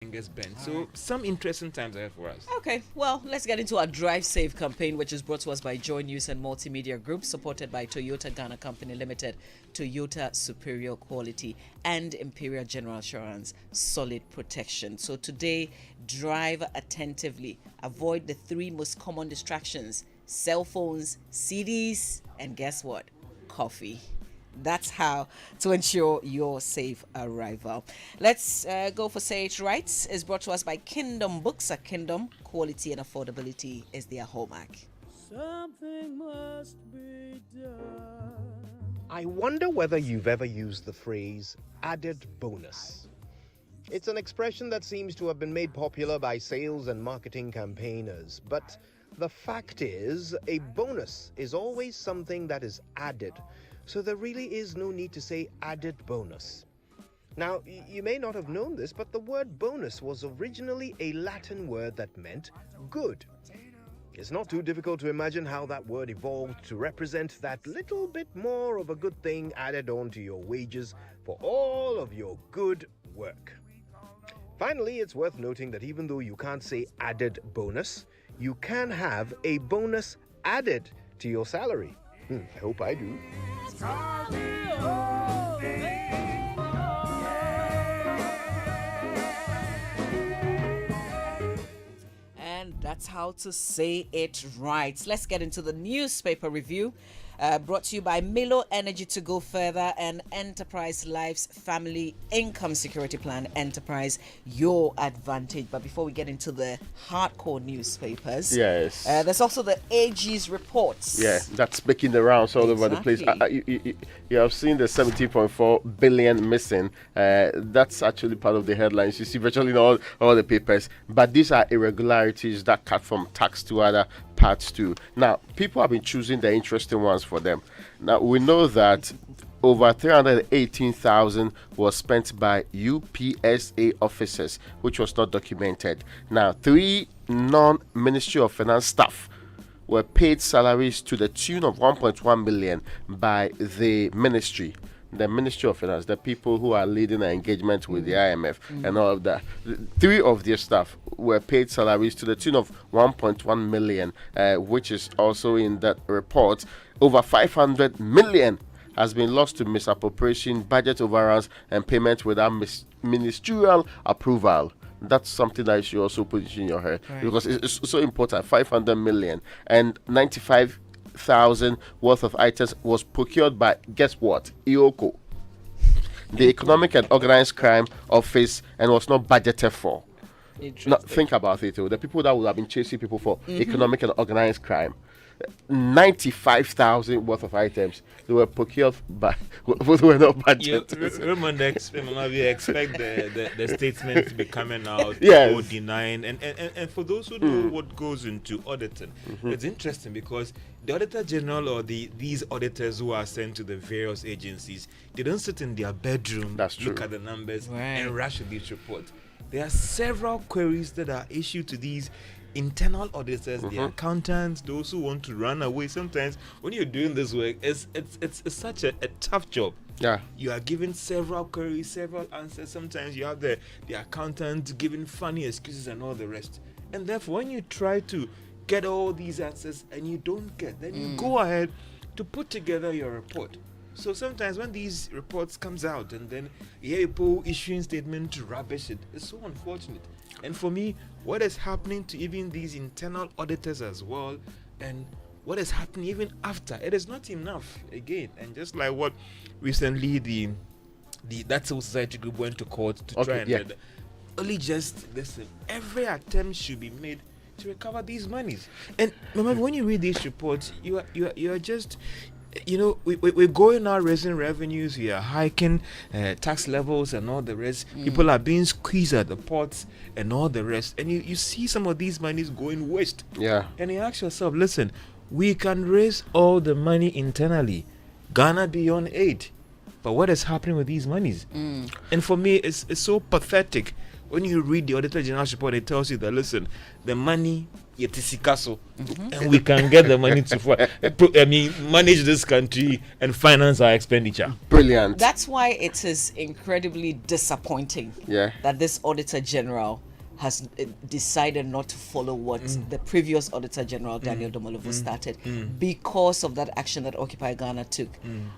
fingers bent. So some interesting times ahead for us. Okay, well, let's get into our Drive Safe campaign, which is brought to us by Joy News and Multimedia Group, supported by Toyota Ghana Company Limited, Toyota Superior Quality, and Imperial General Insurance, Solid Protection. So today, drive attentively. Avoid the three most common distractions: cell phones, CDs, and guess what? Coffee. That's how to ensure your safe arrival. Let's go for Say It Right. It's brought to us by Kingdom Books. At Kingdom, quality and affordability is their hallmark. Something must be done. I wonder whether you've ever used the phrase added bonus. It's an expression that seems to have been made popular by sales and marketing campaigners, but the fact is, a bonus is always something that is added, so there really is no need to say added bonus. Now, you may not have known this, but the word bonus was originally a Latin word that meant good. It's not too difficult to imagine how that word evolved to represent that little bit more of a good thing added on to your wages for all of your good work. Finally, it's worth noting that even though you can't say added bonus, you can have a bonus added to your salary. I hope I do. And that's how to say it right. Let's get into the newspaper review. Brought to you by Milo Energy to go further and Enterprise Life's Family Income Security Plan. Enterprise, your advantage. But before we get into the hardcore newspapers, yes, there's also the AG's reports. Yeah, that's making the rounds all over the place. You have seen the 17.4 billion missing. That's actually part of the headlines. You see virtually in all the papers. But these are irregularities that cut from tax to other parts too. Now, people have been choosing the interesting ones for them. Now, we know that over 318,000 was spent by UPSA officers, which was not documented. Now, 3 non-Ministry of Finance staff were paid salaries to the tune of 1.1 million by the Ministry of Finance, the people who are leading the engagement with the IMF and all of that. 3 of their staff were paid salaries to the tune of 1.1 million, which is also in that report. Over 500 million has been lost to misappropriation, budget overruns, and payment without ministerial approval. That's something that you should also put in your head, because it's so important. 500 million and 95,000 worth of items was procured by, guess what, EOCO, the Economic and Organized Crime Office, and was not budgeted for. Now, think about it. The people that would have been chasing people for economic and organized crime, 95,000 worth of items, they were procured by were not budgeted. Remember, we expect the statement to be coming out or denying, and for those who know what goes into auditing, it's interesting because the Auditor General or these auditors who are sent to the various agencies, they don't sit in their bedroom, look at the numbers, and rush with these reports. There are several queries that are issued to these internal auditors, the accountants, those who want to run away. Sometimes when you're doing this work, it's such a tough job. Yeah, you are given several queries, several answers. Sometimes you have the accountant giving funny excuses and all the rest. And therefore, when you try to get all these answers and you don't get, then you go ahead to put together your report. So sometimes when these reports comes out and then you hear people issuing statement to rubbish it, it's so unfortunate. And for me, what is happening to even these internal auditors as well, and what is happening even after, it is not enough again. And just like what recently the that civil society group went to court to try and only just listen, every attempt should be made to recover these monies. And remember, when you read these reports, you are just, we're going out raising revenues, we are hiking tax levels and all the rest. People are being squeezed at the ports and all the rest. And you see some of these monies going waste. Yeah. And you ask yourself, listen, we can raise all the money internally. Ghana beyond aid. But what is happening with these monies? And for me, it's so pathetic. When you read the Auditor General's report, it tells you that, listen, the money yetisikaso, and we can get the money to manage this country and finance our expenditure. Brilliant. That's why it is incredibly disappointing that this Auditor General has decided not to follow what the previous Auditor General, Daniel Domolovo, started because of that action that Occupy Ghana took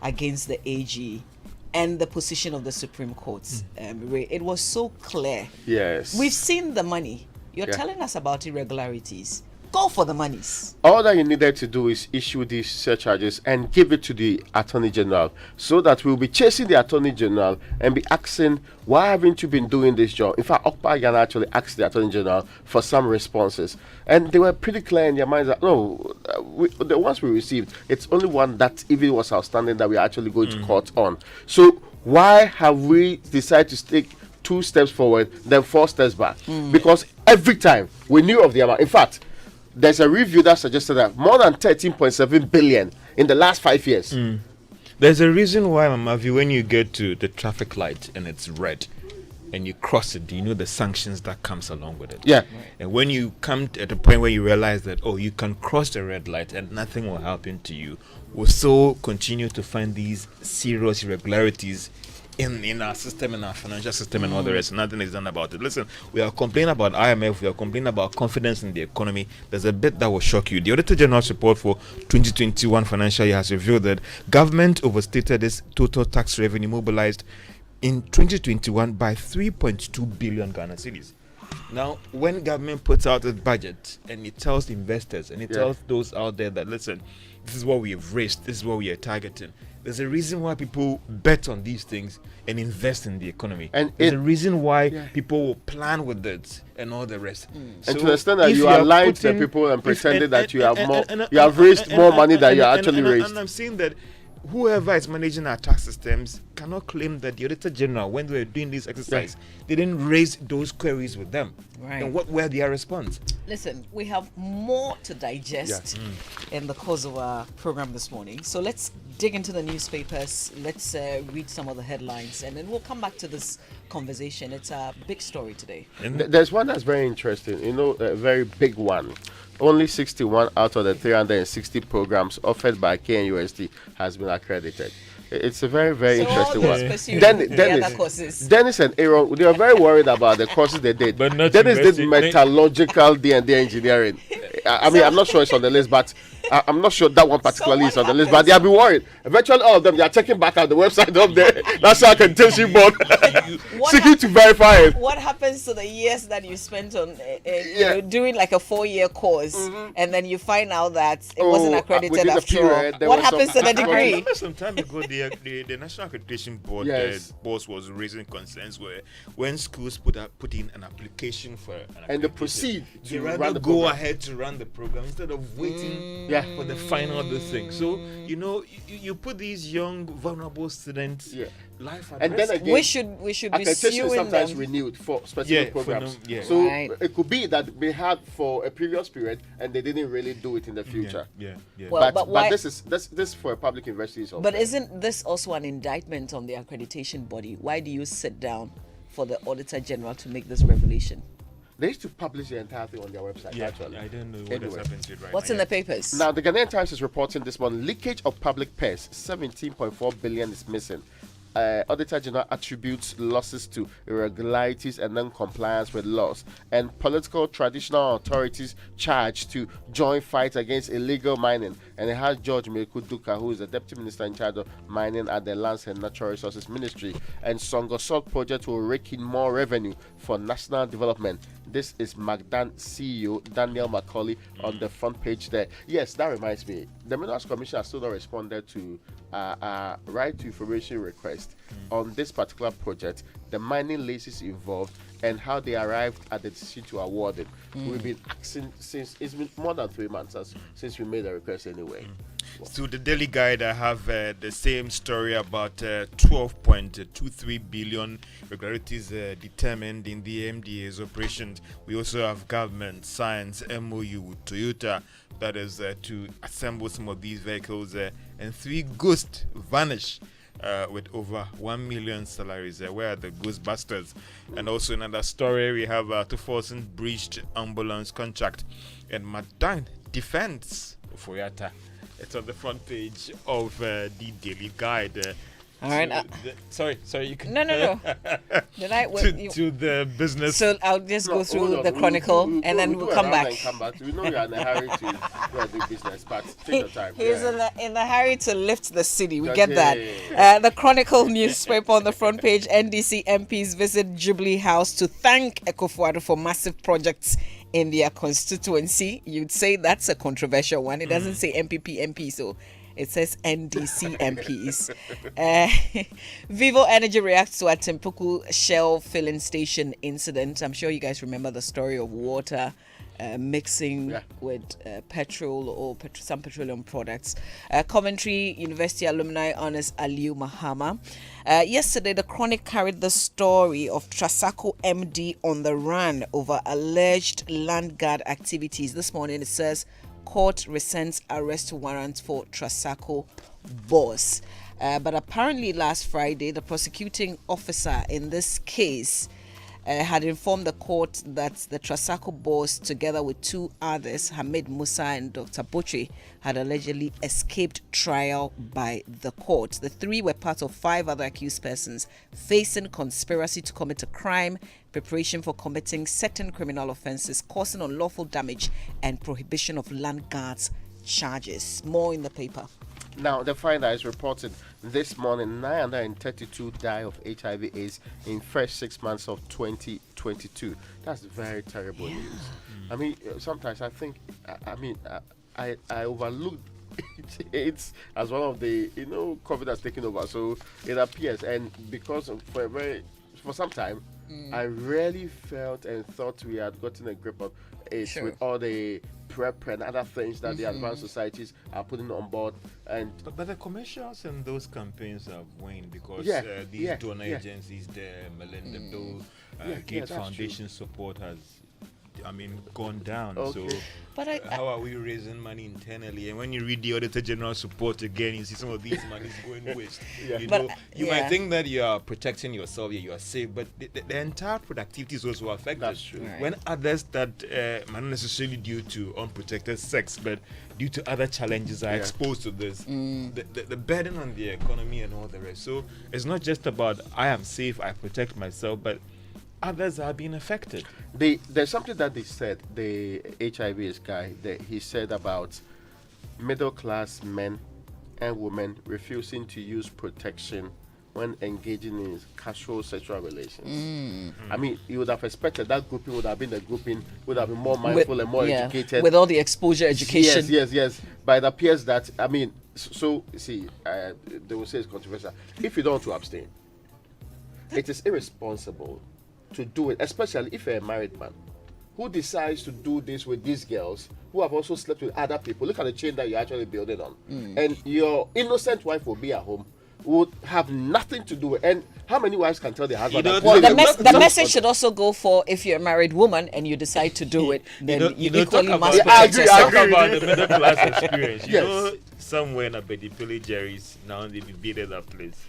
against the AG and the position of the Supreme Court. It was so clear. Yes. We've seen the money. You're telling us about irregularities. Go for the monies. All that you needed to do is issue these surcharges and give it to the Attorney General, so that we'll be chasing the Attorney General and be asking, why haven't you been doing this job? In fact, Occupy Ghana actually asked the Attorney General for some responses, and they were pretty clear in their minds that no, the ones we received, it's only one that even was outstanding that we are actually going to court on. So why have we decided to take 2 steps forward, then 4 steps back? Because every time we knew of the amount. In fact, there's a review that suggested that more than 13.7 billion in the last 5 years. There's a reason why, Mama V, when you get to the traffic light and it's red and you cross it, you know the sanctions that comes along with it. Yeah. And when you come at a point where you realize that, oh, you can cross the red light and nothing will happen to you, we'll still continue to find these serious irregularities in our system, in our financial system, and all the rest. Nothing is done about it. Listen, we are complaining about IMF, we are complaining about confidence in the economy. There's a bit that will shock you. The Auditor General's report for 2021 financial year has revealed that government overstated its total tax revenue mobilized in 2021 by 3.2 billion Ghana cedis. Now, when government puts out a budget and it tells investors and it tells those out there that, listen, this is what we have raised, this is what we are targeting, there's a reason why people bet on these things and invest in the economy. And there's a reason why people will plan with it and all the rest. So and to the extent that you are lying to the people and pretending that you have more, you have raised more money than you actually raised. And I'm saying that whoever is managing our tax systems cannot claim that the Auditor General, when they were doing this exercise, they didn't raise those queries with them. Right. And what were their response? Listen, we have more to digest in the course of our program this morning. So let's dig into the newspapers. Let's read some of the headlines, and then we'll come back to this conversation. It's a big story today. There's one that's very interesting, a very big one. Only 61 out of the 360 programs offered by KNUST has been accredited. It's a very, very interesting one. Dennis and Aaron, they were very worried about the courses they did. But not Dennis did metallurgical D&D engineering. I mean, I'm not sure it's on the list, but I'm not sure that one particularly is on the list. But they have been worried. Eventually, all of them, they are checking back at the website of the National Accreditation Board, seeking to verify it. What happens to the years that you spent on doing like a 4-year course, and then you find out that it wasn't accredited after all? What happens to the degree? Some time ago, the National Accreditation Board boss was raising concerns where when schools put in an application for and they proceed to rather go ahead to run the program instead of waiting for the final of the thing. So you put these young vulnerable students life at and risk. then again, we should be suing sometimes them. renewed for specific programs. So it could be that they had for a previous period and they didn't really do it in the future. Well, but this is for a public university. But isn't this also an indictment on the accreditation body? Why do you sit down for the Auditor General to make this revelation? They used to publish the entire thing on their website. Actually, I don't know what has happened to it right What's now. in the papers? Now, the Ghanaian Times is reporting this one: leakage of public purse, 17.4 billion is missing. Auditor General attributes losses to irregularities and non-compliance with laws, and political traditional authorities charged to join fight against illegal mining. And it has George Meku Duka, who is the Deputy Minister in charge of mining at the Lands and Natural Resources Ministry. And Songo Salt project will rake in more revenue for national development. This is Magdan CEO Daniel Macaulay on the front page there. Yes, that reminds me. The Minerals Commission has still not responded to right to information request on this particular project, the mining leases involved, and how they arrived at the decision to award it. We've been asking since it's been more than 3 months since we made the request anyway. So the Daily Guide, I have the same story about 12.23 billion irregularities determined in the MDA's operations. We also have government signs MOU with Toyota, that is to assemble some of these vehicles, and 3 ghosts vanish with over 1 million salaries. Where are the Ghostbusters? And also another story, we have 2000 breached ambulance contract and Madan defense for Yata. It's on the front page of the Daily Guide. All right. Sorry, you can. No. To the business. So I'll just go through the Chronicle and then we'll come back. We know you're in a hurry to go and do business, but take your time. He's in a hurry to lift the city. We get that. The Chronicle newspaper on the front page, NDC MPs visit Jubilee House to thank Ekufuado for massive projects in their constituency. You'd say that's a controversial one. It doesn't say MPP MP, so it says NDC MPs. Vivo Energy reacts to a Timpuku Shell filling station incident. I'm sure you guys remember the story of water mixing with petrol or some petroleum products. Coventry University alumni honors Aliu Mahama. Yesterday, the Chronic carried the story of Trasaco MD on the run over alleged land guard activities. This morning, it says court rescinds arrest warrant for Trasaco boss. But apparently last Friday, the prosecuting officer in this case had informed the court that the Trasaco boss, together with two others, Hamid Musa and Dr. Butchie, had allegedly escaped trial by the court. The three were part of 5 other accused persons facing conspiracy to commit a crime, preparation for committing certain criminal offences, causing unlawful damage, and prohibition of land guards charges. More in the paper. Now, the finder is reported this morning 932 die of HIV/AIDS in first 6 months of 2022. That's very terrible news. I mean, sometimes I think, I overlooked AIDS as one of the, COVID that's taken over. So it appears, and because for some time, I really felt and thought we had gotten a grip on AIDS with all the PrEP and other things that the advanced societies are putting on board. And but the commercials and those campaigns have waned because these donor agencies, the Melinda Bill Gates Foundation support has gone down. Okay. So But how are we raising money internally? And when you read the Auditor General's report again, you see some of these monies going waste. You might think that you are protecting yourself, you are safe, but the entire productivity is also affected. That's true. Right. When others that not necessarily due to unprotected sex, but due to other challenges are exposed to this, the burden on the economy and all the rest. So it's not just about I am safe, I protect myself, but others are being affected. There's something that they said, the HIV guy, he said about middle class men and women refusing to use protection when engaging in casual sexual relations. I mean, you would have expected that grouping would have been would have been more mindful and more educated. With all the exposure education. Yes. But it appears that, see, they will say it's controversial. If you don't want to abstain, it is irresponsible to do it, especially if you're a married man who decides to do this with these girls who have also slept with other people. Look at the chain that you're actually building on. And your innocent wife will be at home, would have nothing to do with. And how many wives can tell their husband that? Well, the message should also go for if you're a married woman and you decide to do it, then you equally must protect yourself. Talk about the middle class experience. You know, somewhere in a Bedipili Jerry's now they invaded that place.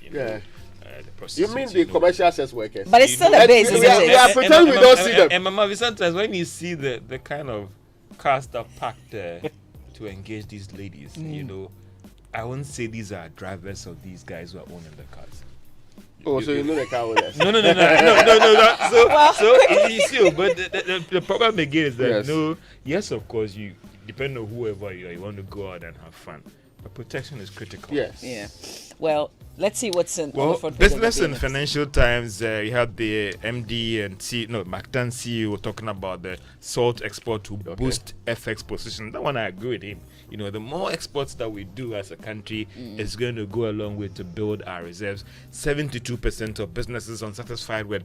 You mean the commercial sex workers? But it's still a base, isn't it? We are pretending we don't see them. And Mama, sometimes when you see the kind of cars that packed to engage these ladies, I wouldn't say these are drivers of these guys who are owning the cars. Oh, so you know the car owners? No. So you see, but the problem again is that yes, of course, you depend on whoever you are, you want to go out and have fun. But protection is critical. Yes. Yeah. Well, let's see what's in. Well, Business and Financial Times, you have the MD and MacDan CEO talking about the salt export to boost FX position. That one I agree with him. The more exports that we do as a country is going to go a long way to build our reserves. 72% of businesses unsatisfied with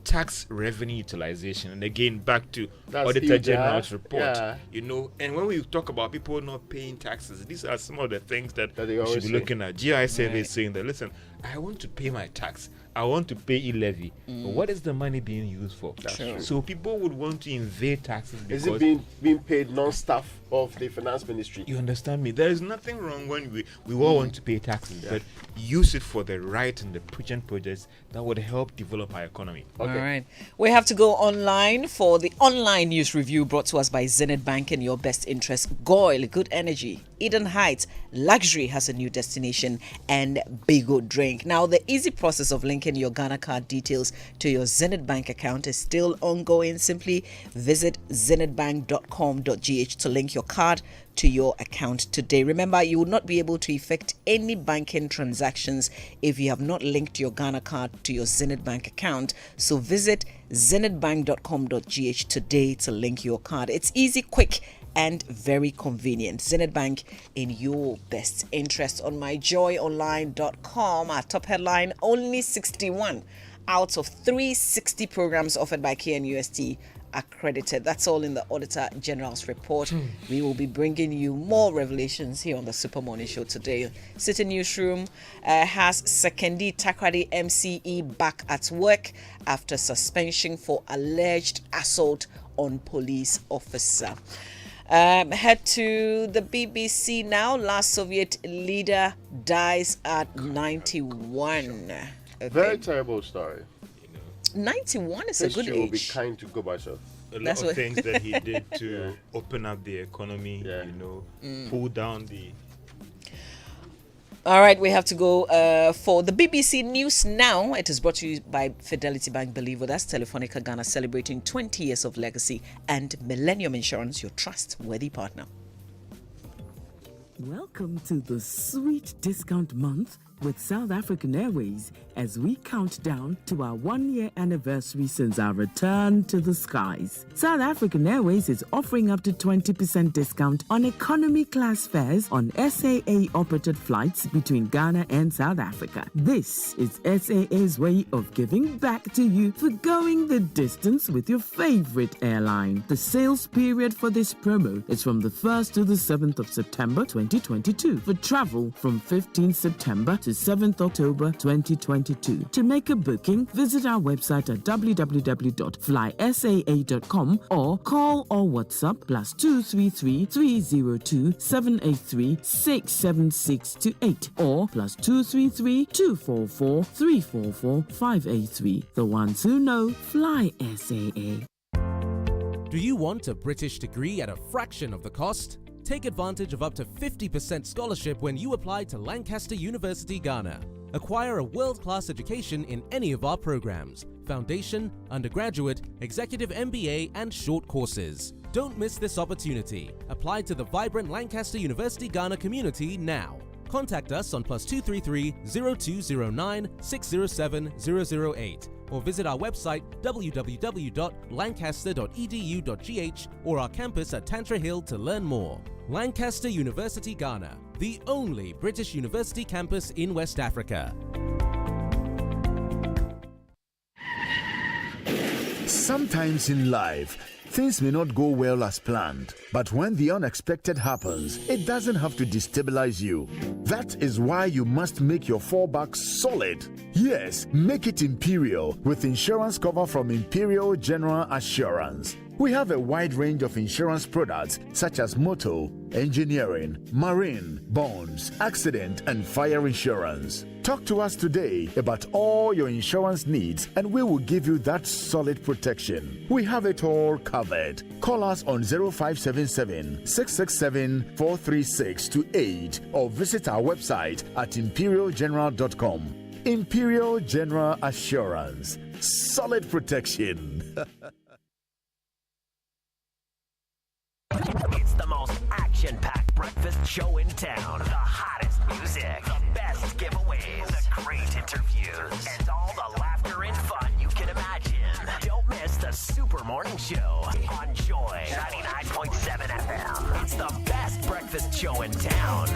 tax revenue utilization, and again back to Auditor General's report. And when we talk about people not paying taxes, these are some of the things that we should be looking at. GI survey is saying that, listen, I want to pay my tax. I want to pay e-levy. But what is the money being used for? True. So people would want to invade taxes because... Is it being paid non-staff of the finance ministry? You understand me? There is nothing wrong when we all want to pay taxes, but use it for the right and the prudent projects that would help develop our economy. All right. We have to go online for the online news review brought to us by Zenith Bank in your best interest. Goil, good energy. Eden Heights, luxury has a new destination, and Bigo Drink. Now, the easy process of linking your Ghana card details to your Zenith Bank account is still ongoing. Simply visit zenithbank.com.gh to link your card to your account today. Remember, you will not be able to effect any banking transactions if you have not linked your Ghana card to your Zenith Bank account. So visit zenithbank.com.gh today to link your card. It's easy, quick, and very convenient. Zenith Bank in your best interest. On myjoyonline.com, our top headline: only 61 out of 360 programs offered by KNUST accredited. That's all in the Auditor General's report. We will be bringing you more revelations here on the Super Morning Show today. City Newsroom has Sekendi Takrady MCE back at work after suspension for alleged assault on police officer. Head to the BBC now. Last Soviet leader dies at 91. Okay. Very terrible story. 91 is a good History will be age. kind to Gorbachev. A lot That's of what- things that he did to open up the economy, pull down the... All right, we have to go for the BBC News now. It is brought to you by Fidelity Bank. Believe with us, Telefonica Ghana celebrating 20 years of legacy, and Millennium Insurance, your trustworthy partner. Welcome to the sweet discount month with South African Airways as we count down to our 1-year anniversary since our return to the skies. South African Airways is offering up to 20% discount on economy class fares on SAA operated flights between Ghana and South Africa. This is SAA's way of giving back to you for going the distance with your favorite airline. The sales period for this promo is from the 1st to the 7th of September 2022 for travel from 15th September to 7th October 2022. To make a booking, visit our website at www.flysaa.com or call or WhatsApp +233 302 783 67628 or +233 244 344 583. The ones who know, fly SAA. Do you want a British degree at a fraction of the cost? Take advantage of up to 50% scholarship when you apply to Lancaster University, Ghana. Acquire a world-class education in any of our programs: foundation, undergraduate, executive MBA, and short courses. Don't miss this opportunity. Apply to the vibrant Lancaster University Ghana community now. Contact us on +233 0209 607 008 or visit our website www.lancaster.edu.gh or our campus at Tantra Hill to learn more. Lancaster University Ghana, the only British university campus in West Africa. Sometimes in life, things may not go well as planned, but when the unexpected happens, it doesn't have to destabilize you. That is why you must make your fallback solid. Yes, make it Imperial with insurance cover from Imperial General Assurance. We have a wide range of insurance products such as motor, engineering, marine, bonds, accident, and fire insurance. Talk to us today about all your insurance needs and we will give you that solid protection. We have it all covered. Call us on 0577 667 436 to 8 or visit our website at imperialgeneral.com. Imperial General Assurance. Solid protection. It's the most action-packed breakfast show in town. The hottest music, the best giveaways, the great interviews, and all the laughter and fun you can imagine. Don't miss the Super Morning Show on Joy 99.7 FM. It's the best breakfast show in town.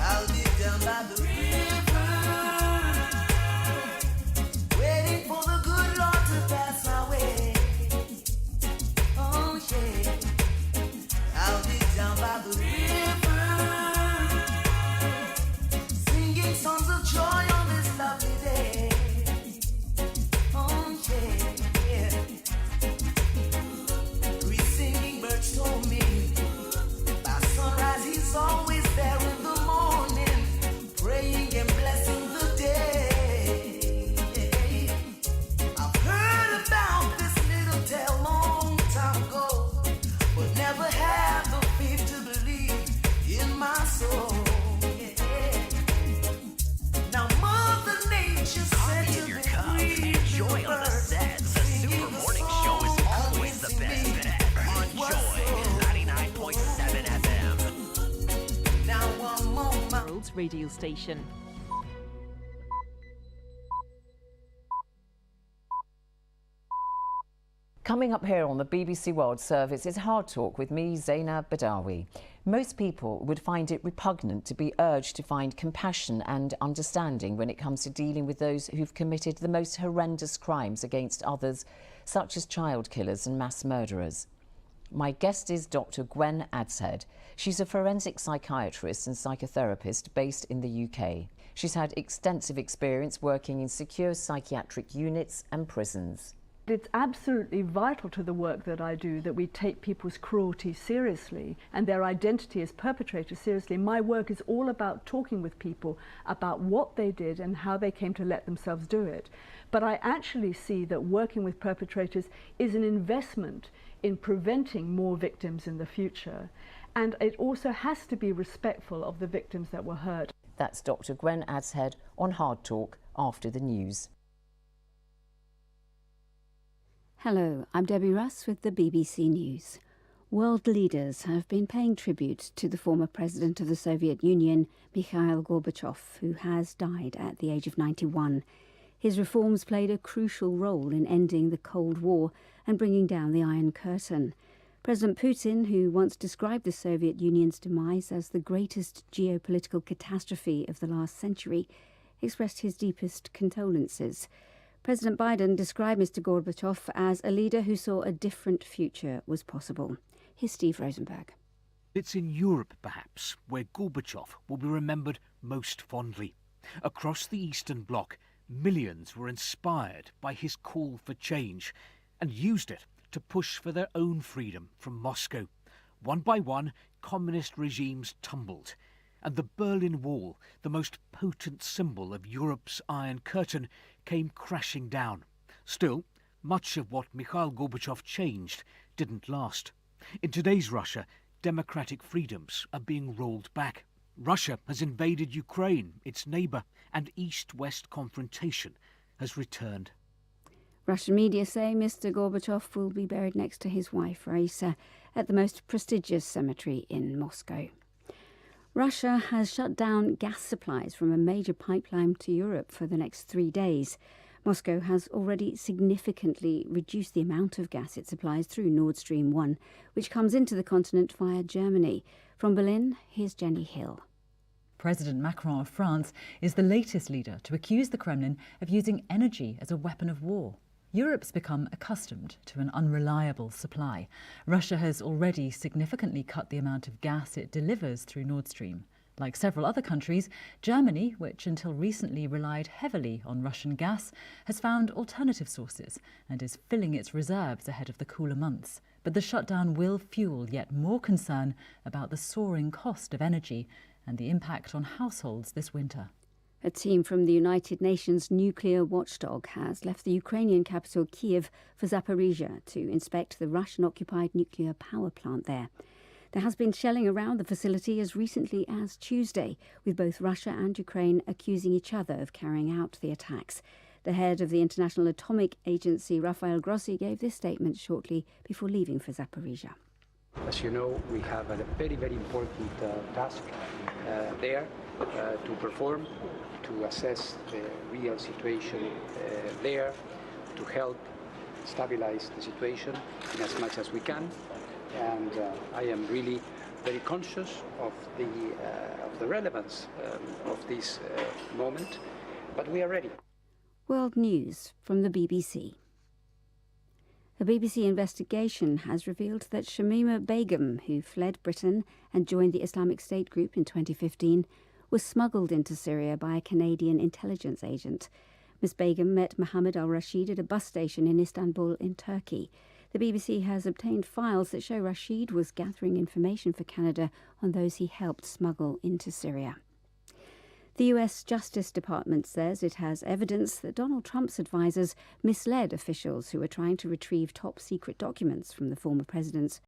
I'll be down by the river. radio station. Coming up here on the BBC World Service is Hard Talk with me, Zainab Badawi. Most people would find it repugnant to be urged to find compassion and understanding when it comes to dealing with those who've committed the most horrendous crimes against others, such as child killers and mass murderers. My guest is Dr. Gwen Adshead. She's a forensic psychiatrist and psychotherapist based in the UK. She's had extensive experience working in secure psychiatric units and prisons. It's absolutely vital to the work that I do that we take people's cruelty seriously and their identity as perpetrators seriously. My work is all about talking with people about what they did and how they came to let themselves do it. But I actually see that working with perpetrators is an investment in preventing more victims in the future. And it also has to be respectful of the victims that were hurt. That's Dr. Gwen Adshead on Hard Talk after the news. Hello, I'm Debbie Russ with the BBC News. World leaders have been paying tribute to the former president of the Soviet Union, Mikhail Gorbachev, who has died at the age of 91. His reforms played a crucial role in ending the Cold War and bringing down the Iron Curtain. President Putin, who once described the Soviet Union's demise as the greatest geopolitical catastrophe of the last century, expressed his deepest condolences. President Biden described Mr. Gorbachev as a leader who saw a different future was possible. Here's Steve Rosenberg. It's in Europe, perhaps, where Gorbachev will be remembered most fondly. Across the Eastern Bloc, millions were inspired by his call for change and used it to push for their own freedom from Moscow. One by one, communist regimes tumbled, and the Berlin Wall, the most potent symbol of Europe's Iron Curtain, came crashing down. Still, much of what Mikhail Gorbachev changed didn't last. In today's Russia, democratic freedoms are being rolled back. Russia has invaded Ukraine, its neighbour, and East-West confrontation has returned. Russian media say Mr. Gorbachev will be buried next to his wife, Raisa, at the most prestigious cemetery in Moscow. Russia has shut down gas supplies from a major pipeline to Europe for the next 3 days. Moscow has already significantly reduced the amount of gas it supplies through Nord Stream 1, which comes into the continent via Germany. From Berlin, here's Jenny Hill. President Macron of France is the latest leader to accuse the Kremlin of using energy as a weapon of war. Europe's become accustomed to an unreliable supply. Russia has already significantly cut the amount of gas it delivers through Nord Stream. Like several other countries, Germany, which until recently relied heavily on Russian gas, has found alternative sources and is filling its reserves ahead of the cooler months. But the shutdown will fuel yet more concern about the soaring cost of energy and the impact on households this winter. A team from the United Nations nuclear watchdog has left the Ukrainian capital Kiev for Zaporizhia to inspect the Russian-occupied nuclear power plant there. There has been shelling around the facility as recently as Tuesday, with both Russia and Ukraine accusing each other of carrying out the attacks. The head of the International Atomic Agency, Rafael Grossi, gave this statement shortly before leaving for Zaporizhia. As you know, we have a very, very important task there to perform, to assess the real situation there, to help stabilize the situation in as much as we can. And I am really very conscious of the relevance of this moment, but we are ready. World News from the BBC. A BBC investigation has revealed that Shamima Begum, who fled Britain and joined the Islamic State group in 2015, was smuggled into Syria by a Canadian intelligence agent. Ms. Begum met Mohammed al-Rashid at a bus station in Istanbul in Turkey. The BBC has obtained files that show Rashid was gathering information for Canada on those he helped smuggle into Syria. The US Justice Department says it has evidence that Donald Trump's advisors misled officials who were trying to retrieve top-secret documents from the former president's